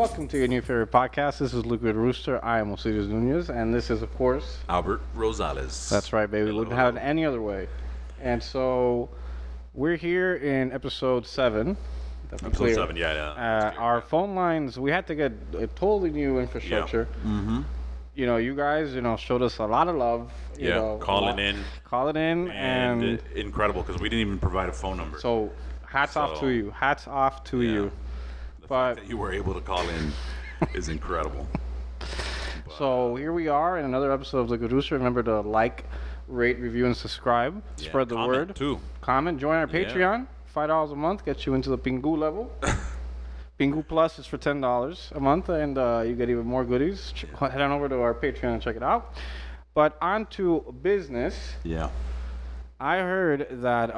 welcome to your new favorite podcast. This is Liquid Rooster. I am Osiris Nunez, and this is, of course, Albert Rosales. That's right, baby. We wouldn't have it any other way. And so, we're here in episode 7. Episode 7, yeah. Our phone lines, we had to get a totally new infrastructure. Yeah. Mm-hmm. You know, you guys, showed us a lot of love. Calling in. and incredible, because we didn't even provide a phone number. So, hats off to you. Hats off to you. The fact that you were able to call in is incredible. So here we are in another episode of Liquid Rooster. Remember to like, rate, review, and subscribe. Spread the word. Too. Comment. Join our Patreon. $5 a month gets you into the Pingu level. Pingu Plus is for $10 a month, and you get even more goodies. Head on over to our Patreon and check it out. But on to business. Yeah. I heard that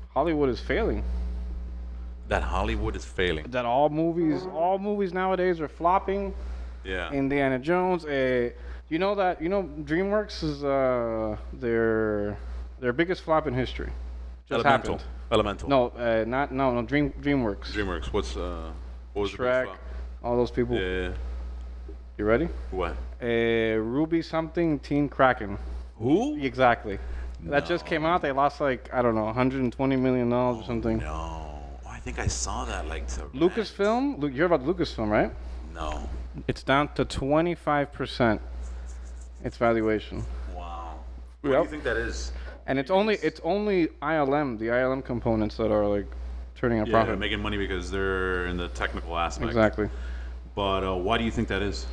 Hollywood is failing. That Hollywood is failing. That all movies nowadays are flopping. Yeah. Indiana Jones. DreamWorks is their biggest flop in history. Just happened. Elemental. No, DreamWorks. DreamWorks. what was Shrek, all those people. Yeah. You ready? What? Ruby something Teen Kraken. Who? Exactly. That just came out. They lost $120 million or something. No. I think I saw that Lucasfilm. You're about Lucasfilm, right? No. It's down to 25%. Its valuation. Wow. What do you think that is? And it's only ILM, the ILM components that are turning a profit. Yeah, making money because they're in the technical aspect. Exactly. But why do you think that is?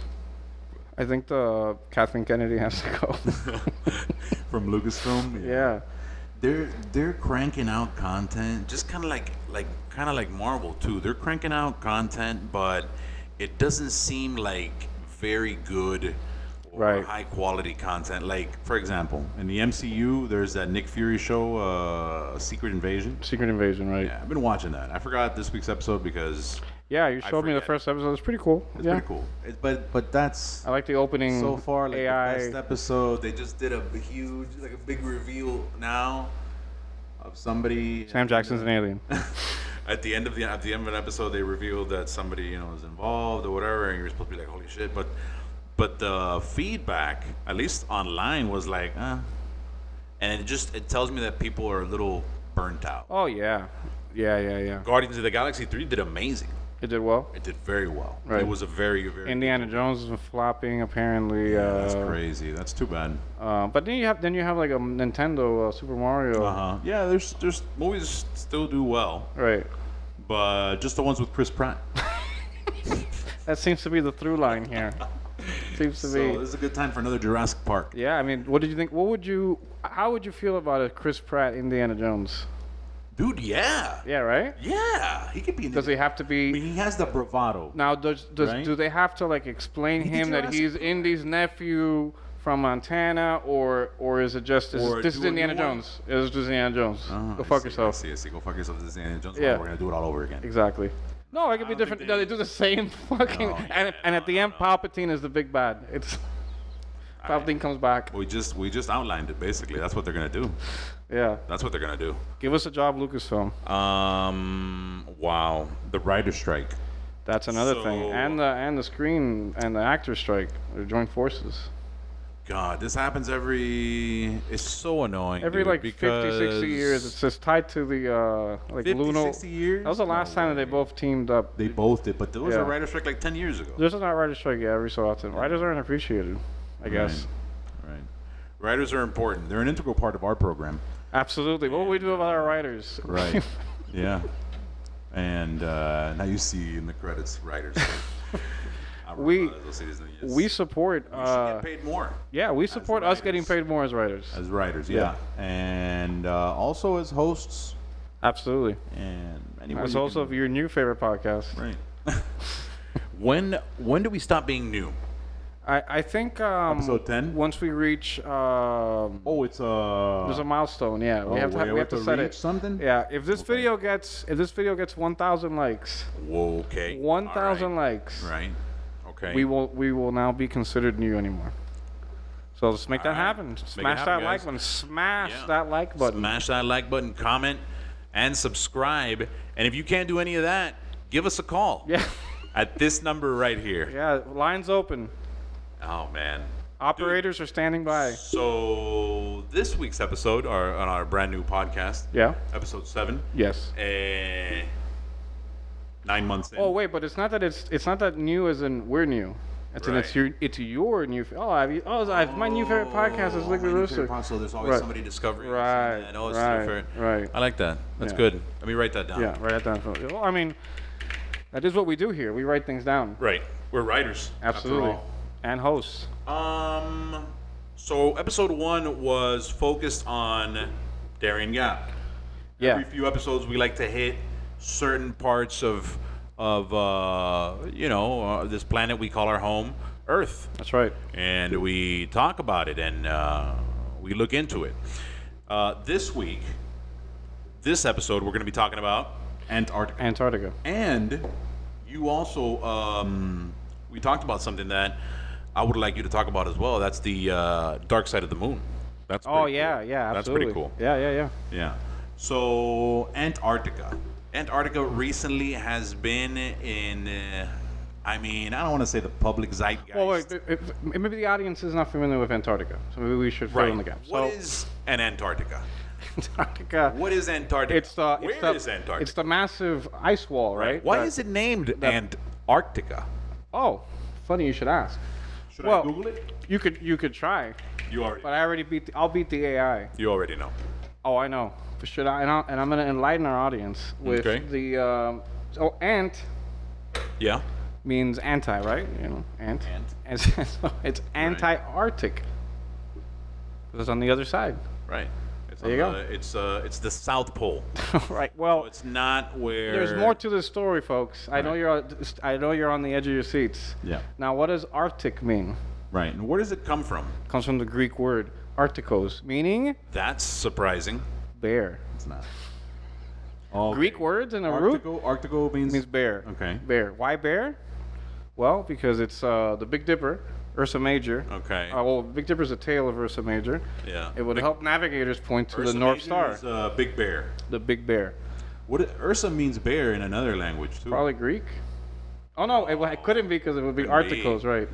I think the Kathleen Kennedy has to go. From Lucasfilm. Yeah. They're cranking out content, just kind of like Marvel too. They're cranking out content, but it doesn't seem like very good or high quality content. Like, for example, in the MCU, there's that Nick Fury show, Secret Invasion. Secret Invasion, right? Yeah, I've been watching that. I forgot this week's episode because you showed me the first episode. It's pretty cool. It's pretty cool. But that's I like the opening. So far, AI. The best episode. They just did a huge, a big reveal now of somebody. Sam Jackson's an alien. At the end of an episode, they revealed that somebody is involved or whatever, and you're supposed to be like, holy shit. But the feedback, at least online, was like, and it tells me that people are a little burnt out. Oh yeah. Guardians of the Galaxy 3 did amazing. It did well? It did very well. Right. It was a very, very Indiana Jones is flopping apparently. That's crazy. That's too bad. But then you have a Nintendo Super Mario. Yeah, there's movies still do well. Right. But just the ones with Chris Pratt. That seems to be the through line here. Seems to be. So this is a good time for another Jurassic Park. Yeah, I mean, what did you think? How would you feel about a Chris Pratt Indiana Jones? Dude, yeah. Yeah, right? Yeah, he could be. Does he have to be? I mean, he has the bravado. Now, do they have to explain him that he's Indy's nephew from Montana, or is it just this is Indiana Jones? Is just Indiana Jones? Go fuck yourself. I see. Go fuck yourself. This is Indiana Jones. Yeah. We're gonna do it all over again. Exactly. No, it could be different. No, they do the same fucking. And at the end, Palpatine is the big bad. Palpatine comes back. We just outlined it basically. That's what they're gonna do. Yeah. That's what they're gonna do. Give us a job, Lucasfilm. Wow. The writer strike. That's another thing. And the screen and the actor strike. They're joint forces. God, this happens it's so annoying. Every 50, 60 years. It's just tied to the 50, 60 years? That was the last time that they both teamed up. They both did, but there was a writer strike 10 years ago. There's not a writer strike every so often. Writers aren't appreciated, I guess. Right. Writers are important. They're an integral part of our program. Absolutely. What will we do about our writers? Right. Yeah. And now you see in the credits, writers. We support. You should get paid more. Yeah, we support us getting paid more as writers. As writers, yeah. And also as hosts. Absolutely. And as host of your new favorite podcast. Right. When do we stop being new? I think episode 10. Once we reach it's there's a milestone. Yeah, we have to set it. Something. Yeah, if this video gets 1,000 likes. Whoa, okay. 1,000 likes. Right. Okay. We will now be considered new anymore. So let's make that happen. Smash that like button. Smash that like button. Smash that like button. Comment and subscribe. And if you can't do any of that, give us a call. Yeah. At this number right here. Yeah, lines open. Oh man. Operators are standing by. So this week's episode, on our brand new podcast, Yeah. episode 7. Yes. 9 months in. Oh wait, but it's not that new as in we're new. It's Right. it's your new. My new favorite podcast is Liquid Rooster. So there's always Right. somebody discovering. Right. That. Oh, it's Right. different. Right. I like that. That's Yeah. good. Let me write that down. Yeah, write that down. Well, I mean, that is what we do here. We write things down. Right. We're writers. Absolutely. After And hosts. all. So episode 1 was focused on Darien Gap. Yeah. Every few episodes, we like to hit certain parts of this planet we call our home, Earth, That's right. and we talk about it and we look into it. This week, this episode, we're going to be talking about Antarctica. Antarctica. And you also, we talked about something that I would like you to talk about as well. That's the dark side of the moon. That's Oh pretty yeah, cool. yeah, That's absolutely. pretty cool. Yeah. Yeah. So Antarctica. Antarctica recently has been in. I don't want to say the public zeitgeist. Well, wait, maybe the audience is not familiar with Antarctica, so maybe we should fill in the gaps. What is an Antarctica? Antarctica? What is Antarctica? Where is Antarctica? It's the massive ice wall, right? Why is it named Antarctica? Oh, funny you should ask. Should Well, I Google it? You could try, You already. but I already I'll beat the AI. You already know. Oh, I know. Should I? And I'm gonna enlighten our audience with Okay. the. So ant Yeah. means anti, right? Ant. Ant. And so it's Antarctic. It's on the other side. Right. It's There you on go. It's the South Pole. Right. So Well, it's not where. there's more to this story, folks. I know you're on the edge of your seats. Yeah. Now, what does Arctic mean? Right. And where does it come from? It comes from the Greek word artikos, meaning That's surprising. bear. It's not. Oh, Greek words in a root Arctico means bear. Okay. Bear. Why bear? Well, because it's the Big Dipper, Ursa Major. Okay. Well, Big Dipper's the tail of Ursa Major. Yeah. It would help navigators point to Ursa the North Major Star, is, Big Bear. the Big Bear. Ursa means bear in another language too. Probably Greek. Oh no, it couldn't be because it would be Couldn't be. articles, right?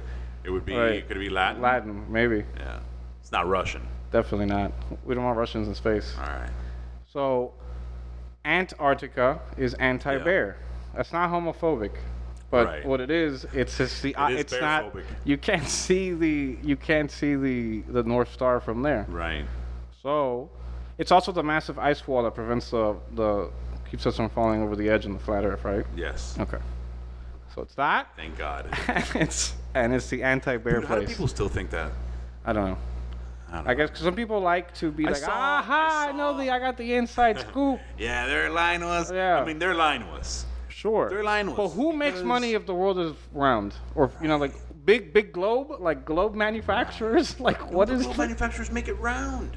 It would be. Right. Could it be Latin? Latin, maybe. Yeah. It's not Russian. Definitely not. We don't want Russians in space. All right. So, Antarctica is anti-bear. That's not homophobic, but Right. what it is, it's just the. It is it's not. bear-phobic. You can't see the North Star from there. Right. So, it's also the massive ice wall that prevents the keeps us from falling over the edge in the flat Earth, right? Yes. Okay. So it's that. Thank God. it's the anti-bear Dude, how do place. people still think that? I don't know. don't I guess 'cause some people like to be like, saw- aha, I I know saw- I got the inside scoop. Yeah, they're lying to us. Yeah. I mean, they're lying to us. Sure. They're lying to But us who makes because- money if the world is round? Or like big globe, like globe manufacturers? Like what is? Global manufacturers make it round.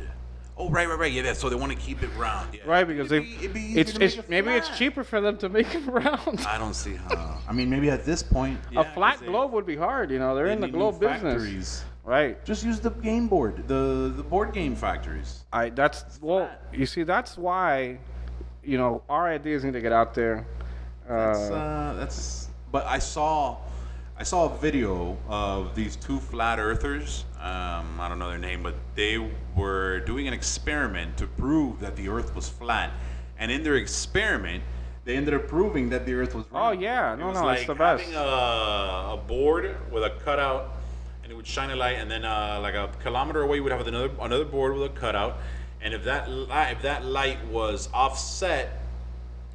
Oh, right. Yeah, so they want to keep it round. Yeah. Right, because It'd be easier to make it maybe it's flat. cheaper for them to make it round. I don't see how. I mean, maybe at this point, A flat globe would be hard, They're in the globe business. Factories. Right. Just use the game board, the board game factories. You see, that's why, our ideas need to get out there. But I saw a video of these two flat earthers. I don't know their name, but they were doing an experiment to prove that the Earth was flat. And in their experiment, they ended up proving that the Earth was round. Oh, yeah. It No, was no, like it's the best. having a board with a cutout, and it would shine a light, and then like a kilometer away, you would have another board with a cutout. And if that light was offset,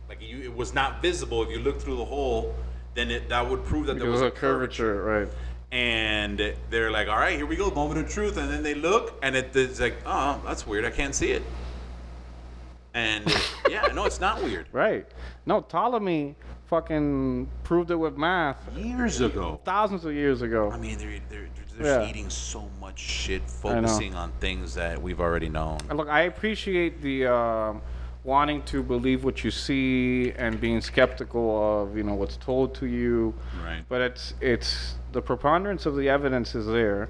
like it was not visible, if you looked through the hole, then that would prove that there was a curvature. right? And they're like, all right, here we go, moment of truth. And then they look, and it's like, oh, that's weird. I can't see it. And yeah, no, it's not weird. Right. No, Ptolemy fucking proved it with math Years ago. thousands of years ago. I mean, they're Yeah. eating so much shit, focusing on things that we've already known. And look, I appreciate the wanting to believe what you see and being skeptical of what's told to you. Right. But it's the preponderance of the evidence is there,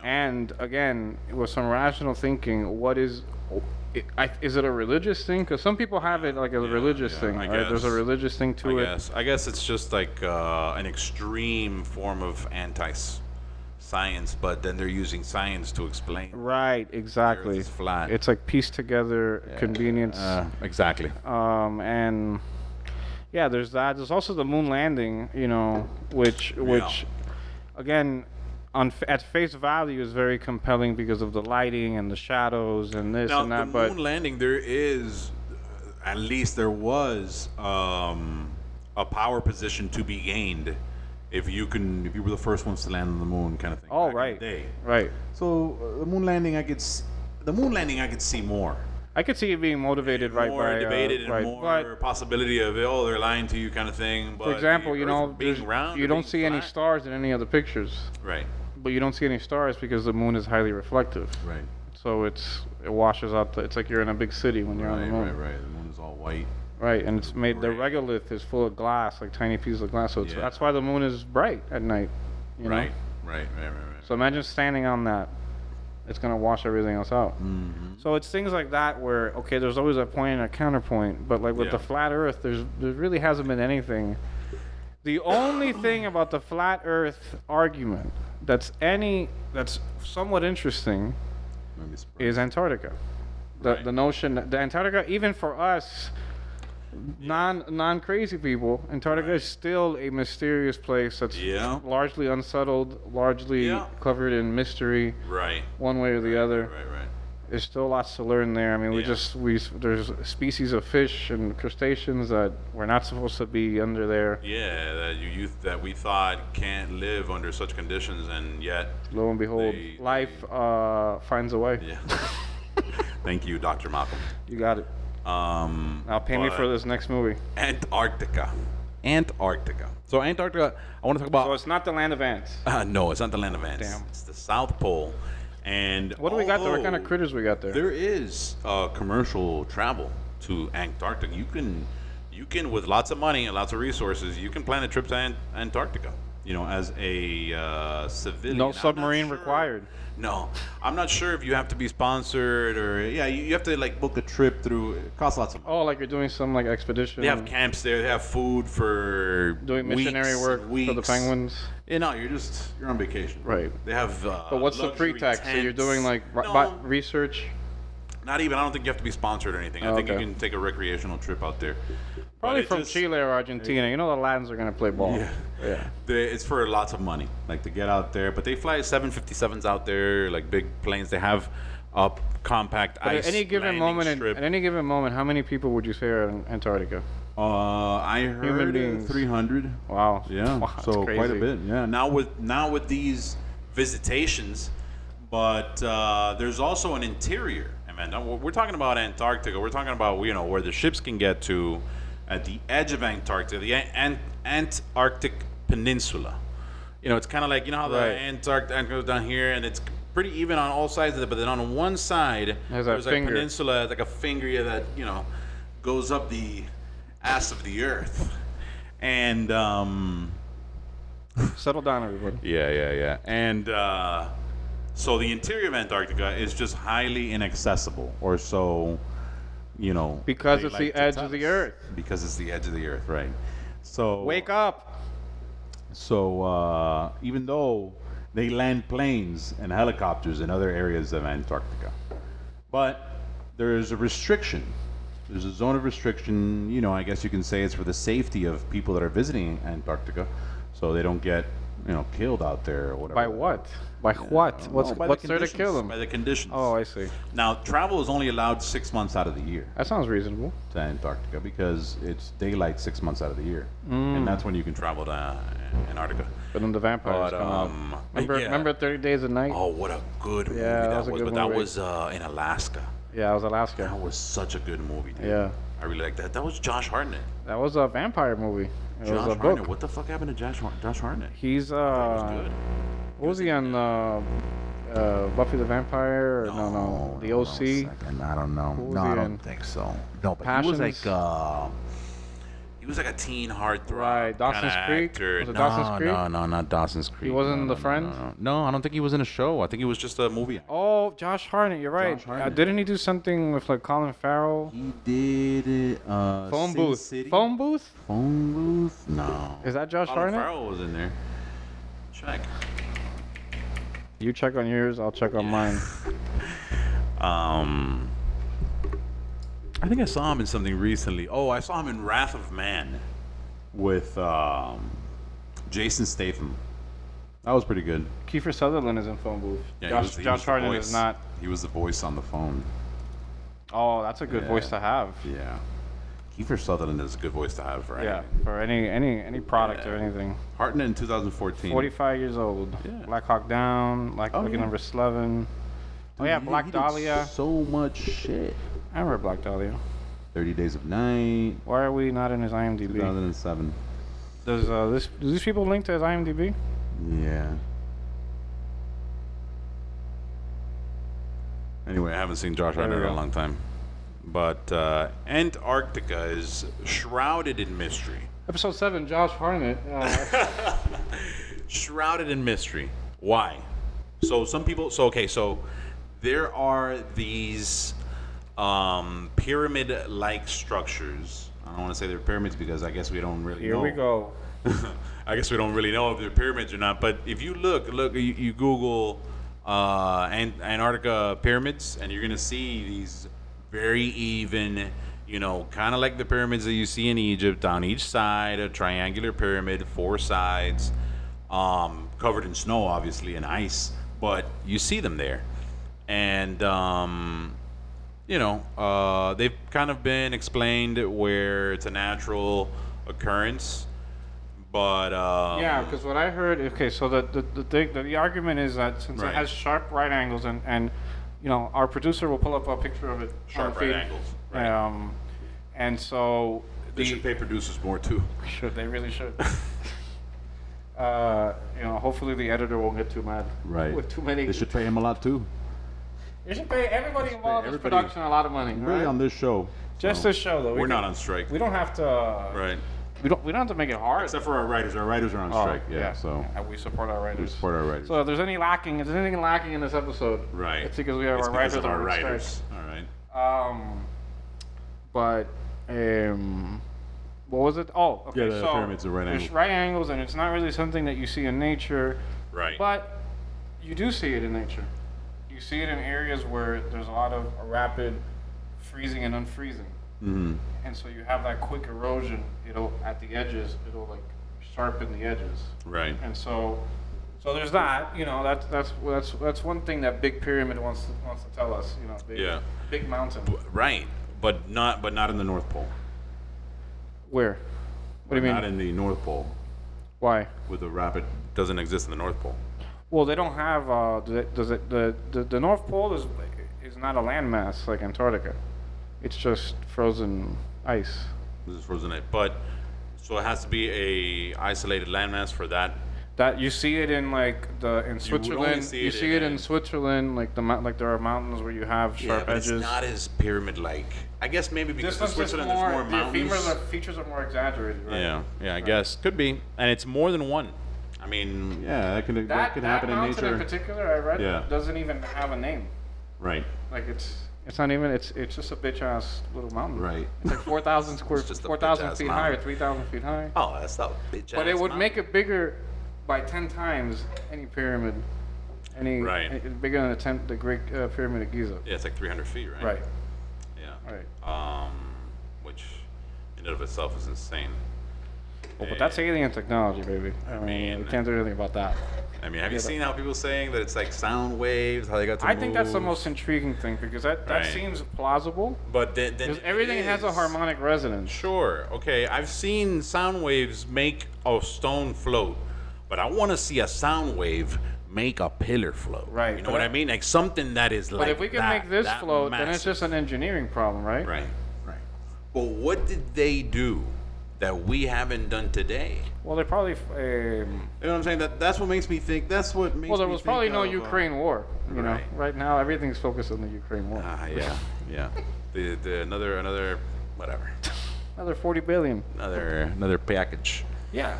And again, with some rational thinking, what is is it a religious thing? Because some people have it like a religious thing, I right? There's a guess. religious thing to it. I guess it's just like an extreme form of anti-science, but then they're using science to explain. Right, exactly. It's flat. It's like pieced together convenience. Exactly. And yeah, there's that. There's also the moon landing, which again, at face value is very compelling because of the lighting and the shadows and this and that. The moon landing, there is, at least there was, a power position to be gained if you were the first ones to land on the moon, kind of thing. Oh, back right, in the day. right. So the moon landing, I could see more. I could see it being motivated more by debated and right. more But possibility of they're lying to you kind of thing. But for example, the Earth being round, you don't being see any flat. stars in any of the pictures. Right. But you don't see any stars because the moon is highly reflective. Right. So it washes out. It's like you're in a big city when you're on the moon. Right. The moon is all white. Right, and it's made. The Right. regolith is full of glass, like tiny pieces of glass. So that's why the moon is bright at night. You know? Right. So imagine standing on that. It's gonna wash everything else out. Mm-hmm. So it's things like that where there's always a point and a counterpoint. But like with the flat Earth, there really hasn't been anything. The only thing about the flat Earth argument that's somewhat interesting is Antarctica. The notion that the Antarctica, even for us, non crazy people, Antarctica is still a mysterious place that's largely unsettled, largely covered in mystery. Right. One way or the other. Right. There's still lots to learn there. I mean, there's species of fish and crustaceans that we're not supposed to be under there. Yeah, that we thought can't live under such conditions, and yet Lo and behold, life finds a way. Yeah. Thank you, Dr. Malcolm. You got it. Now pay me for this next movie. Antarctica. So Antarctica, I want to talk about. So it's not the land of ants. No, it's not the land of ants. Damn. It's the South Pole. And what do we got there? What kind of critters we got there? There is commercial travel to Antarctica. You can with lots of money and lots of resources, you can plan a trip to Antarctica. As a civilian. No submarine required. No, I'm not sure if you have to be sponsored or you have to like book a trip through. It costs lots of money. Oh, like you're doing some like expedition. They have camps there. They have food for doing missionary work for the penguins. No, you're on vacation. Right. They have. But what's the pretext? So you're doing like research. Not even. I don't think you have to be sponsored or anything. I think you can take a recreational trip out there. Probably from Chile or Argentina. You know the Latins are gonna play ball. Yeah. It's for lots of money, like to get out there. But they fly 757s out there, like big planes. They have compact ice. At any given moment, how many people would you say are in Antarctica? I heard 300. Wow. Yeah. Wow, so crazy. Quite a bit. Yeah. Now with these visitations, but there's also an interior. I mean, we're talking about Antarctica. We're talking about where the ships can get to. At the edge of Antarctica, the Antarctic Peninsula. It's kind of like, how the Antarctic goes down here, and it's pretty even on all sides of it, but then on one side, there's a peninsula, like a finger that, goes up the ass of the earth. And, settle down, everybody. Yeah. And, so the interior of Antarctica is just highly inaccessible, or so... because it's the edge of the earth. Because it's the edge of the earth, right? So wake up. So even though they land planes and helicopters in other areas of Antarctica, but there is a restriction. There's a zone of restriction. I guess you can say it's for the safety of people that are visiting Antarctica, so they don't get killed out there or whatever. By what? By what? What's there to kill them? By the conditions. Oh, I see. Now, travel is only allowed 6 months out of the year That sounds reasonable. to Antarctica because it's daylight 6 months out of the year, and that's when you can travel to Antarctica. But then the vampires come out. Remember 30 Days a Night? Oh, what a good movie Yeah, that that was a was! good But that movie. was in Alaska. Yeah, it was Alaska. That was such a good movie, dude. Yeah. I really like that. That was Josh Hartnett. That was a vampire movie. It was Josh a book. Hartnett. What the fuck happened to Josh Hartnett? He's That was good. what was he on? Buffy the Vampire? No. The OC. I don't know. Who was No, he I don't in? think so. No, but Passions? he was like He was like a teen heartthrob. Right, Dawson's kinda Creek? actor. Was it no, Dawson's Creek? no, not Dawson's Creek. He wasn't in no, The Friends? No, I don't think he was in a show. I think he was just a movie actor. Oh, Josh Hartnett. You're right. Josh Hartnett. Didn't he do something with like Colin Farrell? He did it. Phone Sin booth. City? Phone booth? Phone booth? No. Is that Josh Colin Hartnett? Farrell was in there. Check. You check on yours. I'll check on mine. I think I saw him in something recently. Oh, I saw him in Wrath of Man with Jason Statham. That was pretty good. Kiefer Sutherland is in Phone Booth. Yeah, Josh Hartnett is not. He was the voice on the phone. Oh, that's a good Yeah. voice to have. Yeah. Kiefer Sutherland is a good voice to have for anything. Yeah, for any product Yeah. or anything. Hartnett in 2014. 45 years old. Yeah. Black Hawk Down. Lucky yeah. Number 11. Oh yeah, Dude, Black he did Dahlia. so much shit. I remember Black Dahlia. 30 Days of Night. Why are we not in his IMDb? 2007. Do these people link to his IMDb? Yeah. Anyway, I haven't seen Josh There we Hartnett in a go. long time. But Antarctica is shrouded in mystery. Episode 7, Josh Hartnett. Shrouded in mystery. Why? So some people. So there are these pyramid-like structures. I don't want to say they're pyramids because I guess we don't really know. Here we go. I guess we don't really know if they're pyramids or not. But if you you Google Antarctica pyramids, and you're gonna see these very even, kind of like the pyramids that you see in Egypt. On each side, a triangular pyramid, 4 sides, covered in snow, obviously, and ice. But you see them there, and they've kind of been explained where it's a natural occurrence. But Yeah, because what I heard. Okay, so the argument is that since Right. it has sharp right angles and our producer will pull up a picture of it. Sharp on the right feed. angles, right. And so they should pay producers more too. they really should. Hopefully the editor won't get too mad. Right. With too many. They should pay him a lot too. You should pay everybody involved in this everybody- production a lot of money. Really right? on this show. Just So, this show though. we're not on strike. We don't have to. Right. We don't have to make it hard. Except for our writers. Our writers are on Oh, strike. Yeah. So And we support our writers. we support our writers. So if there's anything lacking in this episode, right. it's because we have It's our because writers of our on writers. strike. All right. But what was it? Oh, okay. Yeah, the so pyramids are right there's angles. right angles, and it's not really something that you see in nature, Right. but you do see it in nature. You see it in areas where there's a lot of rapid freezing and unfreezing. Mm-hmm. And so you have that quick erosion. At the edges, it'll like sharpen the edges. Right. And so there's that. That's one thing that Big Pyramid wants to tell us. Big mountain. Right. But not in the North Pole. Where? What do you mean? Not in the North Pole. Why? With the rapid doesn't exist in the North Pole. Well, they don't have. The North Pole is not a landmass like Antarctica. It's just frozen ice. This is frozen ice. But so it has to be a isolated landmass for that. That you see it in in only Switzerland. see You it see in it in Switzerland, like there are mountains where you have Yeah, sharp but edges. it's not as pyramid-like. I guess maybe because This in one's just Switzerland there's more mountains. The features are more exaggerated, right? Yeah, I guess could be, and it's more than one. I mean, yeah, that can happen in mountain nature. in particular, I read, Yeah. doesn't even have a name. Right. Like it's not even. It's just a bitch ass little mountain. Right. It's like 4,000 It's just a 4,000 bitch-ass feet high or mountain. 3,000 feet high. Oh, that's not bitch. But it would make it bigger by 10 times any pyramid, Right. bigger than the Great Pyramid of Giza. Yeah, it's like 300 feet, right? Right. Yeah. Right. Which in and of itself is insane. Well, but that's alien technology, baby. I mean, we can't do anything about that. I mean, have you Yeah, seen how people saying that it's like sound waves, how they got to I think that's the move? most intriguing thing because that Right. seems plausible. But then Because it everything has a is. harmonic resonance. Sure. Okay. I've seen sound waves make a stone float, but I want to see a sound wave make a pillar float. Right, You know but what I mean? Like something that is But like if we can that, make this that float, then it's massive. just an engineering problem, right? Right. Right. But what did they do that we haven't done today? Well, they probably. You know what I'm saying? That's what makes me think. That's what makes. Well, there me was think probably no of, Ukraine war. You know, right. right now everything's focused on the Ukraine war. Yeah. The another whatever. Another 40 billion. Another package. Yeah.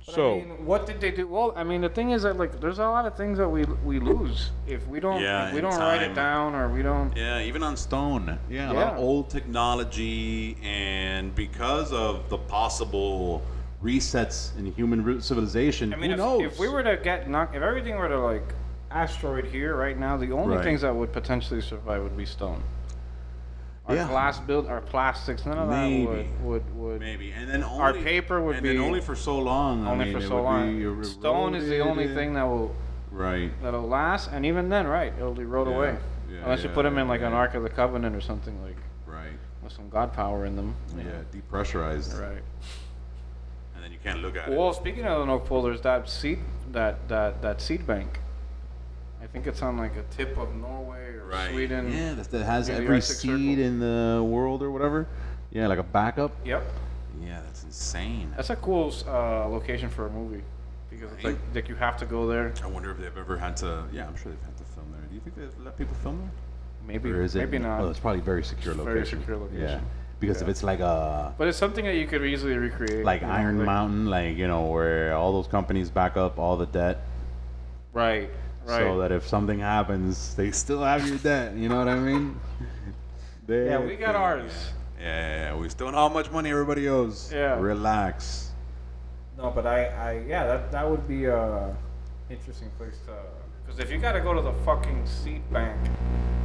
But So- I mean, what did they do? Well, I mean, the thing is that like, there's a lot of things that we lose if we don't Yeah, if we in don't write time. it down or we don't. Yeah, even on stone. Yeah, a lot of Yeah. old technology, and because of the possible resets in human civilization, I mean, who knows? if we were to get knocked, if everything were to like asteroid here right now, the only Right. things that would potentially survive would be stone. Our Yeah. glass build, our plastics, none of Maybe. that would. Maybe, and then only Our paper would and be then only for so long. Only for so long. Stone is the only thing that'll Right. last, and even then, right, it'll erode Yeah. away. Yeah, Unless you yeah, put them in yeah, like an yeah. Ark of the Covenant or something like Right. with some God power in them. Yeah, depressurized. Right. And then you can't look at it. Well, speaking of the North Pole, there's that seed bank. I think it's on like a tip of Norway or Right. Sweden. Yeah, that has near the every Arctic seed Circle. in the world or whatever. Yeah, like a backup. Yep. Yeah, that's insane. That's a cool location for a movie because it's Right. like you have to go there. I wonder if they've ever had to. Yeah, I'm sure they've had to film there. Do you think they've let people film there? Maybe, Or is it? maybe not. Oh, it's probably very secure It's location. very secure location. Yeah, because if Yeah. it's like a But it's something that you could easily recreate. like you know, Iron like- Mountain, like where all those companies back up all the debt, Right. Right. so that if something happens, they still have your debt. You know what I mean? Yeah, we got ours. Yeah, we still know how much money everybody owes. Yeah. Relax. No, but yeah, that would be a interesting place to. Because if you got to go to the fucking seed bank,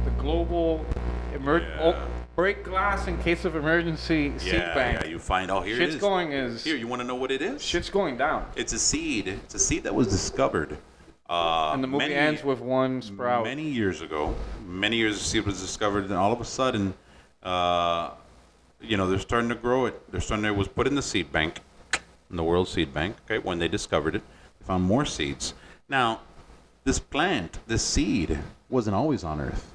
the global Yeah. break glass in case of emergency seed Yeah, bank. yeah. You find out here. Shit's it is. going is Here, you want to know what it is? shit's going down. It's a seed. It's a seed that was discovered. And the movie ends with one sprout. Many years ago. Many years the seed was discovered, and all of a sudden, they're starting to grow it. It was put in the seed bank, in the World Seed Bank. Okay, when they discovered it, they found more seeds. Now, this plant, this seed, wasn't always on Earth.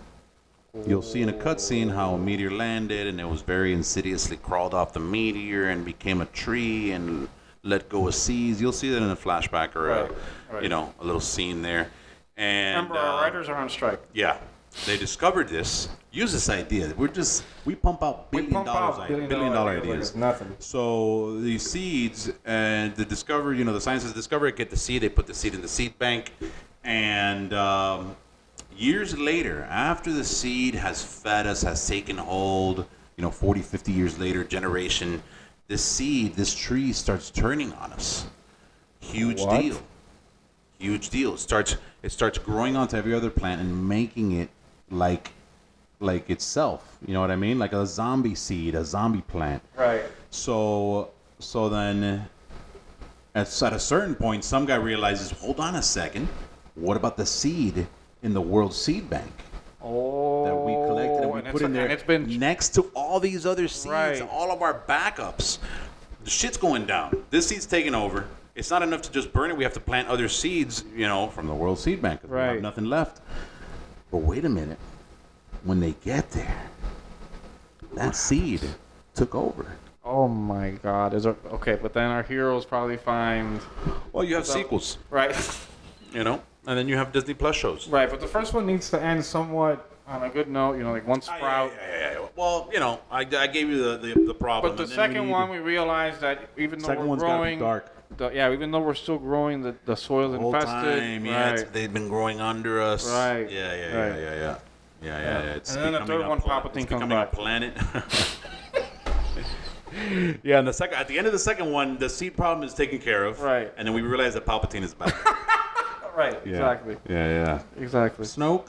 You'll see in a cutscene how a meteor landed, and it was very insidiously crawled off the meteor and became a tree and let go of seeds. You'll see that in a flashback or Right. a little scene there. And Remember, our writers are on strike. yeah, they discovered this. Use this idea. We pump out billion dollar ideas. Like it's nothing. So the seeds and the discovery, the scientists discover it, get the seed, they put the seed in the seed bank, and years later, after the seed has fed us, has taken hold, 40, 50 years later, generation, this seed, this tree starts turning on us. Huge What? deal. Huge deal. It starts growing onto every other plant and making it like itself. You know what I mean? Like a zombie seed, a zombie plant. Right. So then at a certain point, some guy realizes, hold on a second, what about the seed in the World Seed Bank Oh. that we collected and we put in there and it's been next to all these other seeds, Right. all of our backups? The shit's going down. This seed's taking over. It's not enough to just burn it. We have to plant other seeds, from the World Seed Bank. 'Cause we have Right. nothing left. But wait a minute. When they get there, that seed took over. Oh my God! Okay? But then our heroes probably find Well, you have So- sequels, right, and then you have Disney Plus shows. right. But the first one needs to end somewhat on a good note. Like one sprout. Yeah. Well, I gave you the problem. But the and then second we- one, we realized that even though Second we're one's gotta be growing, dark. even though we're still growing, the soil's the whole infested. time, yeah, right. they've been growing under us. Right. Yeah. It's And then the becoming third a one, pla- Palpatine it's comes becoming a back. planet. Yeah, and at the end of the second one, the seed problem is taken care of. Right. And then we realize that Palpatine is back. Right. Exactly. Yeah. Exactly. Snoke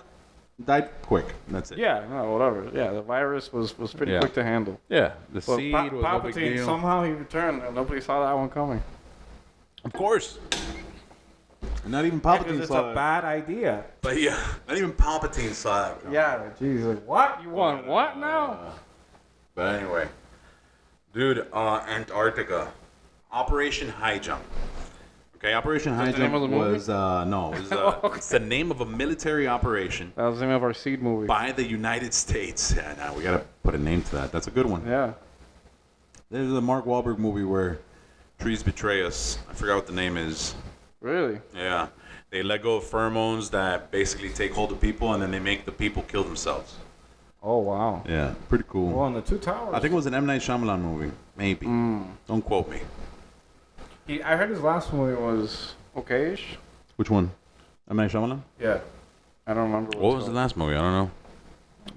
died quick. That's it. Yeah. No. Whatever. Yeah. The virus was pretty Yeah. quick to handle. Yeah. The But seed was no big Palpatine deal. somehow he returned, and nobody saw that one coming. Of course. And not even Because Palpatine it's saw a it. bad idea. But yeah, not even Palpatine saw it. Yeah. Jeez. Like, what? You want what now? But anyway, dude, Antarctica, Operation High Jump. Okay, Operation High that the name Jump of the movie? was no, it was Okay. it's the name of a military operation That was the name of our seed movie. by the United States. Yeah, now we gotta put a name to that. That's a good one. Yeah. There's a Mark Wahlberg movie where trees betray us. I forgot what the name is. Really? Yeah, they let go of pheromones that basically take hold of people, and then they make the people kill themselves. Oh wow. Yeah, pretty cool. Well, in the Two Towers. I think it was an M. Night Shyamalan movie. Maybe. Don't quote me. I heard his last movie was okay-ish. Which one? M. Night Shyamalan? Yeah. I don't remember. What was the last movie? I don't know.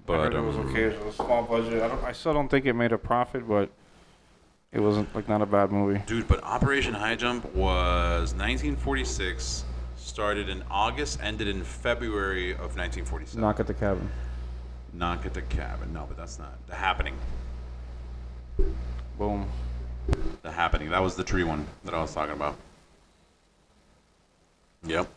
But I heard it was okay. It was a small budget. I still don't think it made a profit, but it wasn't like not a bad movie. Dude, but Operation High Jump was 1946. Started in August, ended in February of 1947. Knock at the Cabin. Knock at the Cabin. No, but that's not The Happening. Boom. The Happening. That was the tree one that I was talking about. Yep.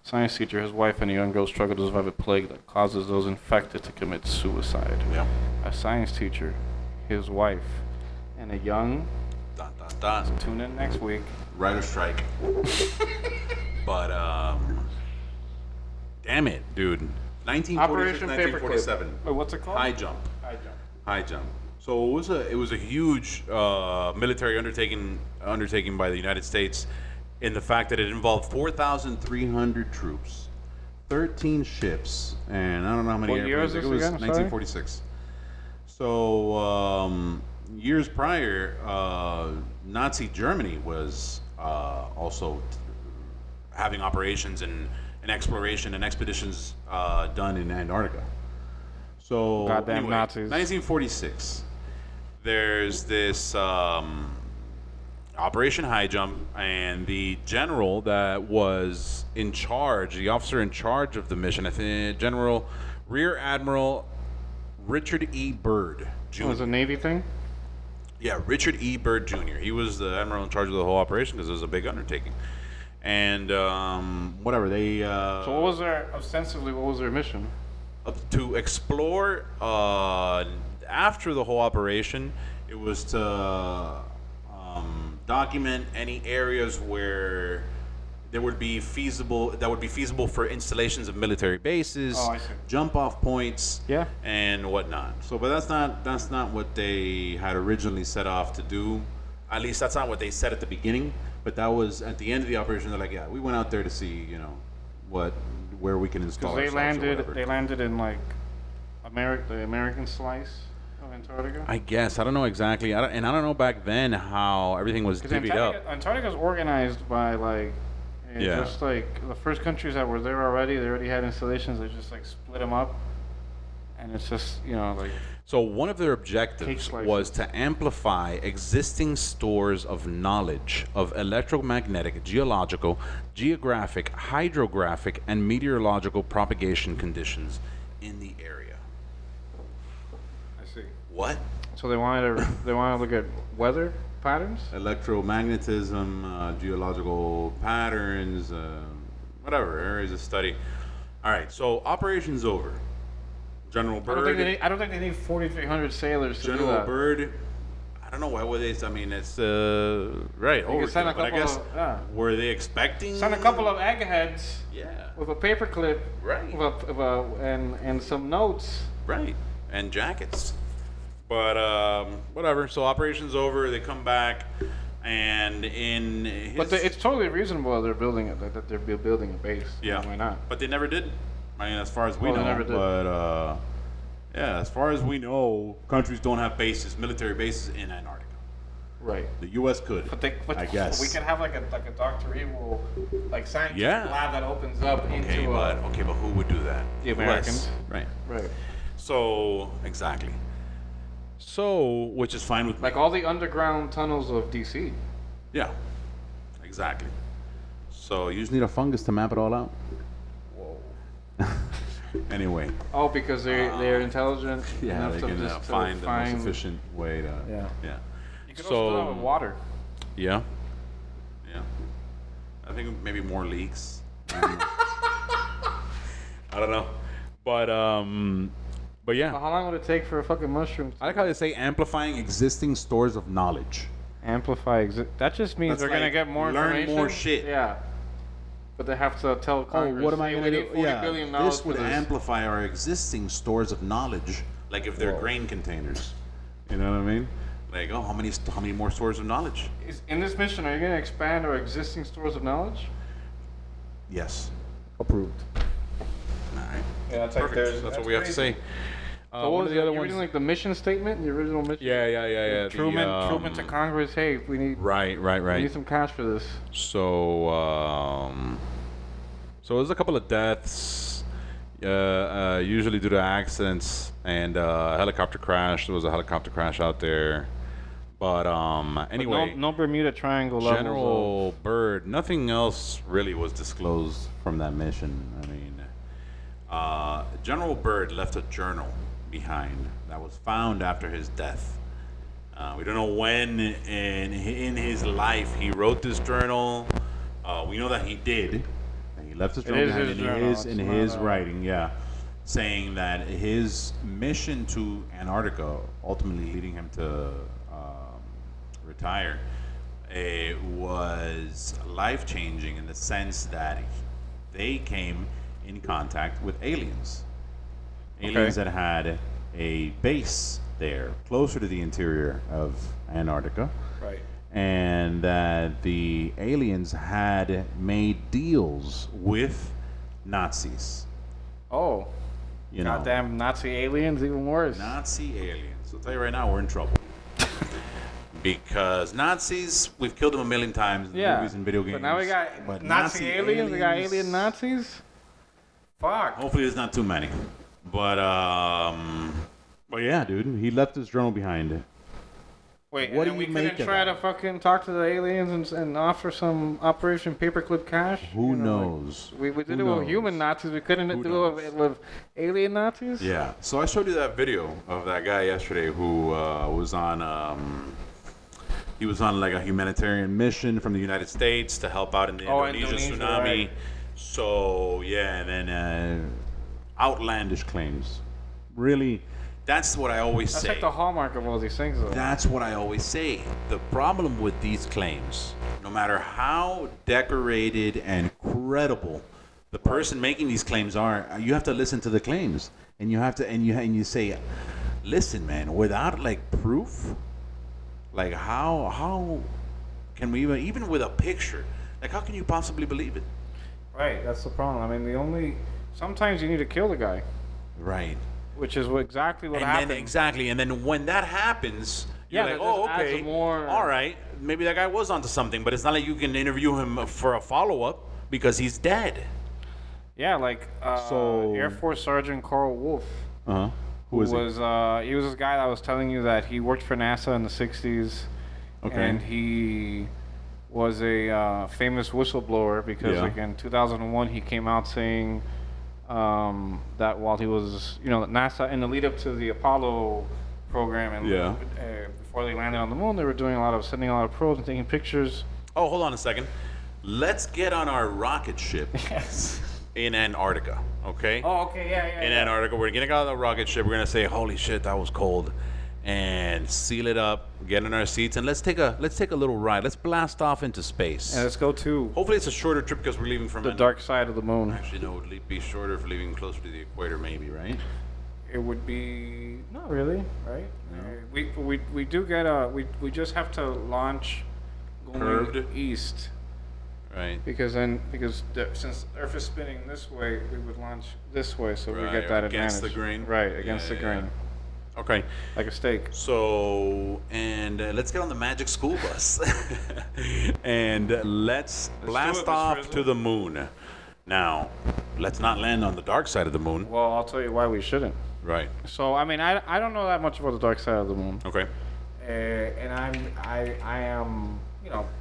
Science teacher, his wife, and a young girl struggle to survive a plague that causes those infected to commit suicide. Yep. A science teacher, his wife, and a young. Dun, dun, dun. Tune in next week. Writer strike. But damn it, dude. 1946, Operation 1947. Paperclip. Wait, what's it called? High Jump. High Jump. High Jump. So it was a huge military undertaking by the United States, in the fact that it involved 4,300 troops, 13 ships, and I don't know how many What year airplanes. is this It was again? 1946. So years prior, Nazi Germany was also having operations and exploration and expeditions done in Antarctica. So Goddamn anyway, Nazis. 1946. There's this Operation High Jump, and the general that was in charge, the officer in charge of the mission, I think General Rear Admiral Richard E. Byrd Jr. Oh, it was a Navy thing? Yeah, Richard E. Byrd Jr. He was the admiral in charge of the whole operation because it was a big undertaking. And whatever, they... So what was their mission? To explore, after the whole operation, it was to document any areas where that would be feasible for installations of military bases, Oh, I see. jump off points, Yeah. and whatnot. So, but that's not what they had originally set off to do. At least that's not what they said at the beginning. But that was at the end of the operation. They're like, yeah, we went out there to see, where we can install. Because ourselves or they whatever. landed in like the American slice of Antarctica. I guess I don't know exactly. I don't know back then how everything was Because divvied up. Antarctica's organized by like, Yeah. just like the first countries that were there already. They already had installations. They just like split them up, and it's just like. So one of their objectives slices. was to amplify existing stores of knowledge of electromagnetic, geological, geographic, hydrographic, and meteorological propagation conditions in the area. I see. What? So they wanted to look at weather patterns. Electromagnetism, geological patterns, whatever, areas of study. All right, so operation's over. General Byrd. I don't think they need 4,300 sailors to do General that. Byrd. I don't know why would they. I mean, it's right. could send a But I couple guess of- were they expecting? Send a couple of eggheads Yeah. with a paperclip, Right. and some notes. Right. And jackets. But whatever. So operation's over. They come back, and in his, But it's totally reasonable that they're building a base. yeah. Why not? But they never did. I mean, as far as we Well, they know. never did. But yeah, as far as we know, countries don't have bases, military bases in Antarctica. Right. The U.S. could. But I guess. we could have like a Dr. Evil, like scientific Yeah. lab that opens up into but who would do that? The Americans. Right. right. So exactly. So, which is fine with me. Like all the underground tunnels of DC. Yeah. Exactly. So you just need a fungus to map it all out. Whoa. Anyway. Oh, because they're intelligent Yeah, enough they to can just to find the most efficient way to. Yeah. Yeah. You could also do that with water. Yeah. Yeah. I think maybe more leaks. I don't know. But yeah. Well, how long would it take for a fucking mushroom I like how they say amplifying existing stores of knowledge. amplify? That just means That's they're gonna like get more learn information. more shit. Yeah. But they have to tell Congress. Oh, what am I "Hey, going we to need do? 40 Yeah, billion dollars this would for this." amplify our existing stores of knowledge, like if they're Whoa. grain containers. You know what I mean? Like, oh, how many more stores of knowledge? In this mission, are you gonna expand our existing stores of knowledge? Yes. Approved. All right. Yeah, that's Perfect. That's what we have to say. So what One was of the other you ones. reading like the mission statement, the original mission? Yeah. Truman to Congress. Hey, we need Right. we need some cash for this. So there's a couple of deaths, usually due to accidents and a helicopter crash. There was a helicopter crash out there, but anyway. But no Bermuda Triangle levels. General Byrd, nothing else really was disclosed from that mission. I mean, General Byrd left a journal behind that was found after his death. We don't know when in his life he wrote this journal. We know that he did. He left his journal behind in his writing, saying that his mission to Antarctica, ultimately leading him to retire, was life-changing in the sense that they came in contact with aliens. Aliens that had a base there, closer to the interior of Antarctica. Right. And that the aliens had made deals with Nazis. Oh. You know, Goddamn Nazi aliens, even worse. Nazi aliens. I'll tell you right now, we're in trouble. Because Nazis, we've killed them a million times in movies and video games. But now we got Nazi aliens. We got alien Nazis. Fuck. Hopefully, there's not too many. But yeah, dude, he left his journal behind. Wait, What and do you we make couldn't of try that? to fucking talk to the aliens and offer some Operation Paperclip cash? Who knows? We did Who it knows? with human Nazis. We couldn't Who do it with alien Nazis? Yeah. So I showed you that video of that guy yesterday who was on. He was on like a humanitarian mission from the United States to help out in the Indonesia tsunami. Right. So yeah, and then outlandish claims. Really, that's what I always That's say. like the hallmark of all these things, though. That's what I always say. The problem with these claims, no matter how decorated and credible the person making these claims are, you have to listen to the claims, and you have to, and you say, listen, man, without like proof, like how can we even with a picture, like how can you possibly believe it? Right, that's the problem. I mean, sometimes you need to kill the guy, Right. which is exactly what And happened. then exactly, and then when that happens, you're like, that oh, just adds okay, more- all right, maybe that guy was onto something, but it's not like you can interview him for a follow-up because he's dead. Yeah, like So- Air Force Sergeant Carl Wolf. Uh-huh. Who is he was this guy that was telling you that he worked for NASA in the 60s. Okay. And he was a famous whistleblower because like in 2001 he came out saying that while he was, NASA in the lead up to the Apollo program and before they landed on the moon, they were doing sending a lot of probes and taking pictures. Oh, hold on a second. Let's get on our rocket ship Yes. in Antarctica, okay? Oh, okay, yeah. In Antarctica, we're gonna get on the rocket ship. We're gonna say, "Holy shit, that was cold," and seal it up. Get in our seats and let's take a little ride. Let's blast off into space. And let's go to Hopefully, it's a shorter trip because we're leaving from the dark side of the moon. Actually, no, it would be shorter if leaving closer to the equator, maybe, right? It would be not really, right? We do get we just have to launch going Curved? east. Right. Since Earth is spinning this way, we would launch this way, so we Right, get that against advantage. the grain? Right, against Yeah, the yeah, grain, Okay. like a steak. So, and let's get on the magic school bus and let's blast do it, Mr. off Rizzo. to the moon. Now, let's not land on the dark side of the moon. Well, I'll tell you why we shouldn't. Right. So, I mean, I don't know that much about the dark side of the moon, Okay. and I am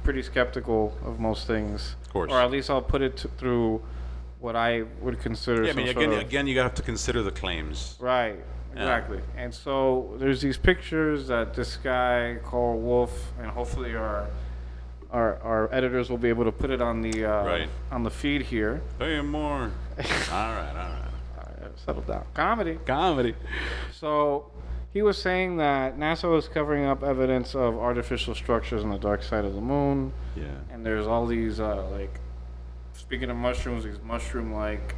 pretty skeptical of most things. Of course. Or at least I'll put it through what I would consider. Yeah, I mean, some sort of, again, you have to consider the claims. Right, exactly. And so there's these pictures that this guy, Carl Wolf, and hopefully our editors will be able to put it on the on the feed here. Pay him more. All right. Settle down. Comedy. Comedy. So he was saying that NASA was covering up evidence of artificial structures on the dark side of the moon. Yeah. And there's all these speaking of mushrooms, these mushroom-like